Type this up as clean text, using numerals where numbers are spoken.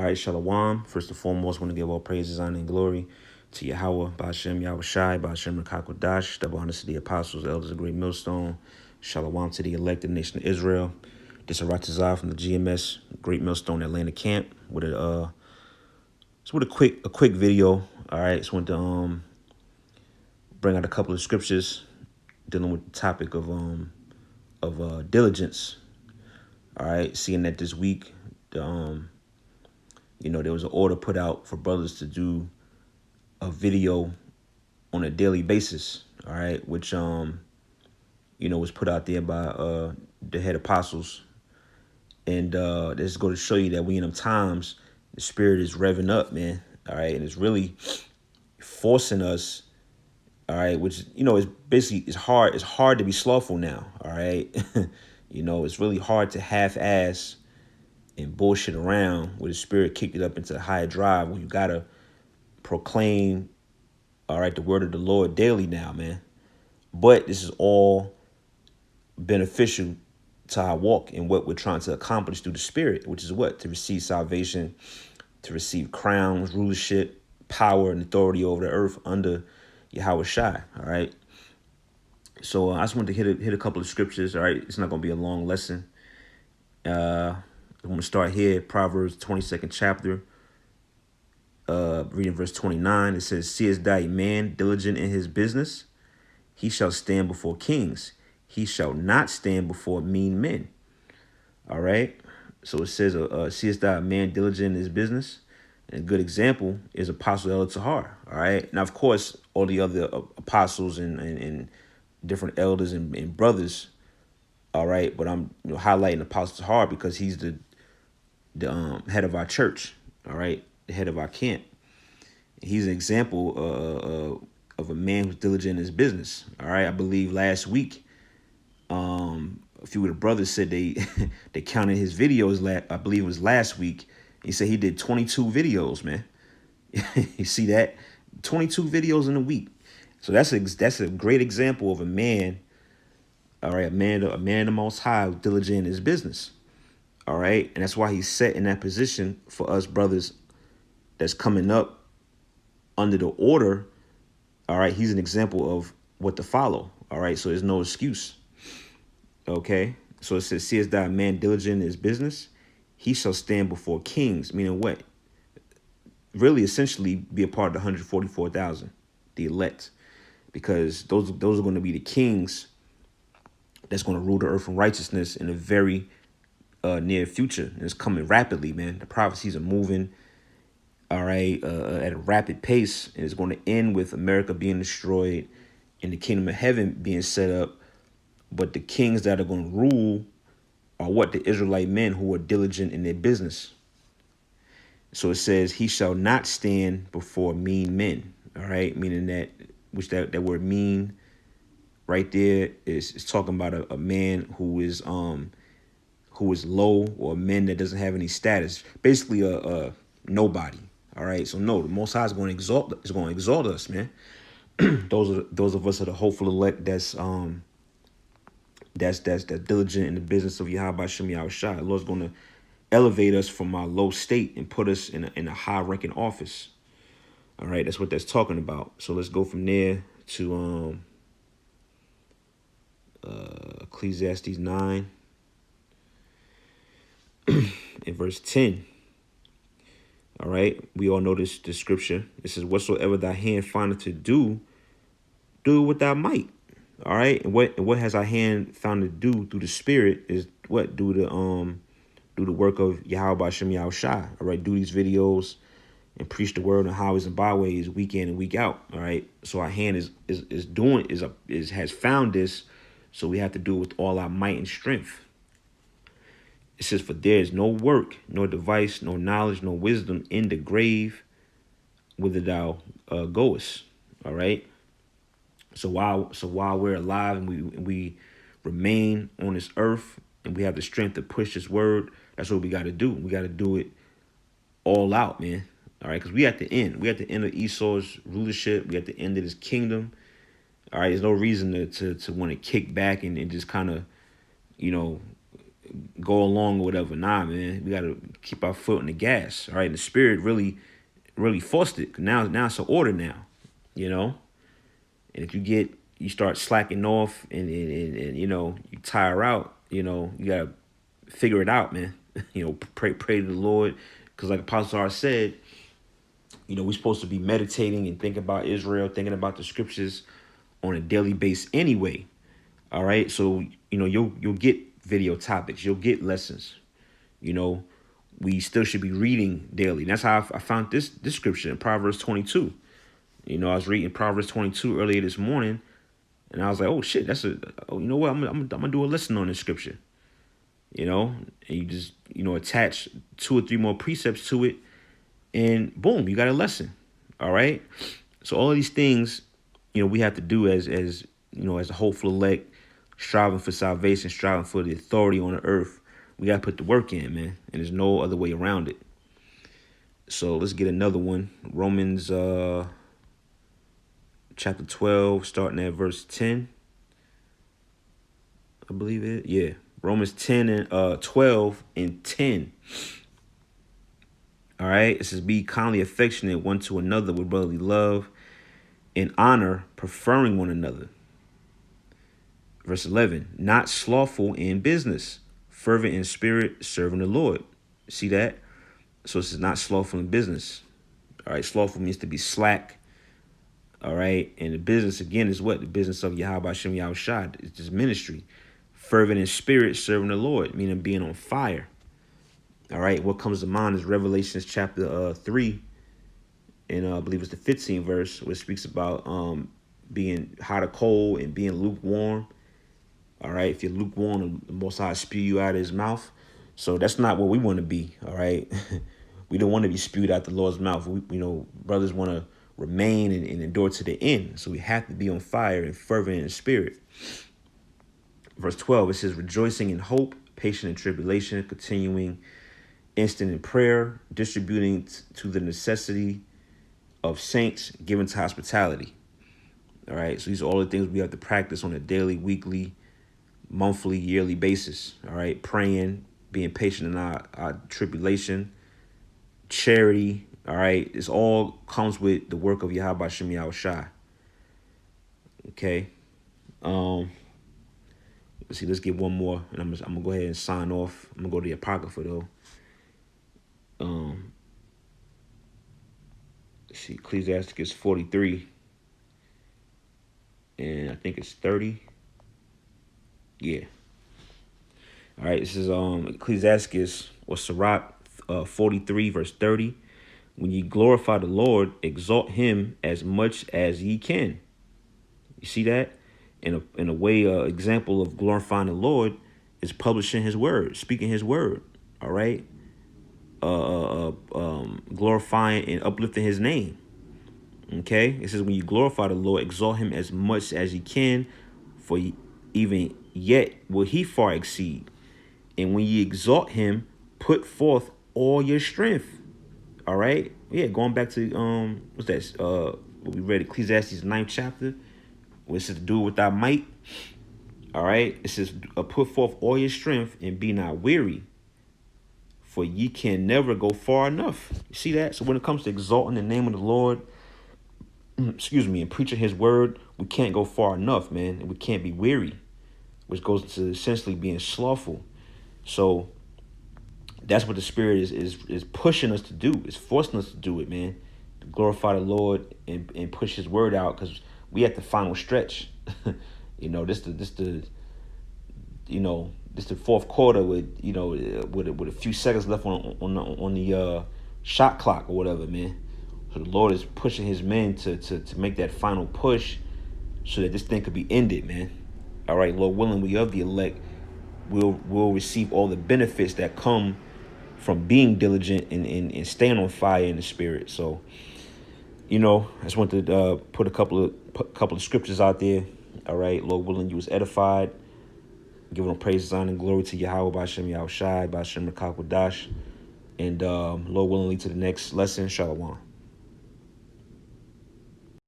All right, Shalom. First and foremost, I want to give all praises, honor, and glory to Yahweh, Ba'ashem, Yahweh Shai, Ba'ashem, Rakakwadash, double honors to the apostles, elders of Great Millstone. Shalom to the elected nation of Israel. This is Aratazah from the GMS, Great Millstone Atlanta camp, with a quick video. All right, just want to bring out a couple of scriptures dealing with the topic of diligence. All right, seeing that this week, there was an order put out for brothers to do a video on a daily basis. All right, which was put out there by the head apostles, and this is going to show you that we in them times, the spirit is revving up, man. All right, and it's really forcing us. All right, which is basically it's hard. It's hard to be slothful now. All right, it's really hard to half-ass and bullshit around where the spirit kicked it up into the higher drive where you gotta proclaim, all right, the word of the Lord daily now, man. But this is all beneficial to our walk and what we're trying to accomplish through the spirit, which is what? To receive salvation, to receive crowns, rulership, power, and authority over the earth under Yahweh Shai. All right. So I just wanted to hit a couple of scriptures. All right. It's not going to be a long lesson. I'm going to start here, Proverbs 22nd chapter, reading verse 29. It says, "Seest thou a man diligent in his business? He shall stand before kings. He shall not stand before mean men." All right. So it says, "Seest thou a man diligent in his business?" And a good example is Apostle El Tahar. All right. Now, of course, all the other apostles and different elders and brothers. All right. But I'm highlighting Apostle Tahar because he's the head of our church. All right. The head of our camp. He's an example of a man who's diligent in his business. All right. I believe last week, a few of the brothers said they they counted his videos. I believe it was last week. He said he did 22 videos, man. You see that? 22 videos in a week. So that's a great example of a man. All right, a man of the Most High, who's diligent in his business. All right, and that's why he's set in that position for us brothers that's coming up under the order. All right, he's an example of what to follow. All right, so there's no excuse. Okay, so it says, "Seest thou a man diligent in his business? He shall stand before kings." Meaning what? Really, essentially, be a part of the 144,000, the elect, because those are going to be the kings that's going to rule the earth in righteousness in a very near future. And it's coming rapidly, man. The prophecies are moving, all right, at a rapid pace, and it's going to end with America being destroyed and the kingdom of heaven being set up. But the kings that are going to rule are what? The Israelite men who are diligent in their business. So it says, "He shall not stand before mean men." All right, meaning that word mean right there is talking about a man who is low, or a man that doesn't have any status, basically a nobody. All right, so no, the Most High is going to exalt us, man. those of us are the hopeful elect that's diligent in the business of Yahweh Shem Yahweh Shai. The Lord's going to elevate us from our low state and put us in a high ranking office. All right, that's what that's talking about. So let's go from there to Ecclesiastes 9 in verse 10. All right, we all know this scripture. It says, "Whatsoever thy hand findeth to do, do it with thy might." All right, and what has our hand found to do through the Spirit is what? Do the work of Yahweh Shem Yahweh Shai. All right, do these videos and preach the word on highways and byways week in and week out. All right, so our hand has found this, so we have to do it with all our might and strength. It says, "For there is no work, nor device, nor knowledge, nor wisdom in the grave whither thou goest." All right. So while we're alive and we remain on this earth and we have the strength to push this word, that's what we got to do. We got to do it all out, man. All right, because we at the end. We at the end of Esau's rulership. We at the end of this kingdom. All right, there's no reason to want to kick back and just kind of, go along or whatever. Nah, man, we gotta keep our foot on the gas. All right, and the spirit really forced it. Now it's an order now, you know. And if you start slacking off and you tire out, you gotta figure it out, man. Pray to the Lord, because like Apostle R said, we're supposed to be meditating and thinking about Israel, thinking about the scriptures on a daily basis anyway. All right, so you'll get video topics, you'll get lessons. We still should be reading daily. And that's how I found this scripture in Proverbs 22. I was reading Proverbs 22 earlier this morning, and I was like, oh shit, you know what? I'm gonna do a lesson on this scripture. And you just attach 2 or 3 more precepts to it, and boom, you got a lesson. All right. So all of these things, we have to do as a hopeful elect, striving for salvation, striving for the authority on the earth. We got to put the work in, man. And there's no other way around it. So let's get another one. Romans chapter 12, starting at verse 10. I believe it. Yeah. Romans 12 and 10. All right. It says, be kindly affectionate one to another with brotherly love and honor, preferring one another. Verse 11, not slothful in business, fervent in spirit, serving the Lord. See that? So this is not slothful in business. All right. Slothful means to be slack. All right. And the business, again, is what? The business of Yahweh Hashem Yahushua. It's just ministry. Fervent in spirit, serving the Lord, meaning being on fire. All right. What comes to mind is Revelations chapter 3. And I believe it's the 15th verse, which speaks about being hot or cold and being lukewarm. All right. If you're lukewarm, the Most High spew you out of his mouth. So that's not what we want to be. All right. We don't want to be spewed out the Lord's mouth. Brothers want to remain and endure to the end. So we have to be on fire and fervent in spirit. Verse 12, it says, rejoicing in hope, patient in tribulation, continuing instant in prayer, distributing to the necessity of saints, given to hospitality. All right. So these are all the things we have to practice on a daily, weekly, monthly, yearly basis. All right. Praying, being patient in our tribulation, charity. All right. This all comes with the work of Yahweh Shem Yahushua. Okay. Let's see. Let's get one more, and I'm gonna go ahead and sign off. I'm gonna go to the Apocrypha though. Let's see. Ecclesiasticus 43, and I think it's 30. Yeah. All right. This is Ecclesiasticus or Sirach 43 verse 30. When ye glorify the Lord, exalt him as much as ye can. You see that? In a way, example of glorifying the Lord is publishing his word, speaking his word. All right. Glorifying and uplifting his name. Okay. It says, when you glorify the Lord, exalt him as much as ye can, for even yet will he far exceed. And when ye exalt him, put forth all your strength. All right. Yeah. Going back to, what's that? What we read, Ecclesiastes 9th chapter, where it says, do it without might. All right. It says, put forth all your strength and be not weary, for ye can never go far enough. You see that? So when it comes to exalting the name of the Lord, and preaching his word, we can't go far enough, man. And we can't be weary, which goes to essentially being slothful. So that's what the Spirit is pushing us to do. It's forcing us to do it, man. To glorify the Lord and push his word out, because we at the final stretch. This the fourth quarter with with a few seconds left on the shot clock or whatever, man. So the Lord is pushing his men to make that final push so that this thing could be ended, man. All right, Lord willing, we of the elect will receive all the benefits that come from being diligent and staying on fire in the Spirit. So, I just wanted to put a couple of scriptures out there. All right, Lord willing, you was edified. Giving praise, honor, and glory to Yahweh, B'Shem Yahushai, B'Shem Rakakwadash. And Lord willing, to the next lesson. Shalom.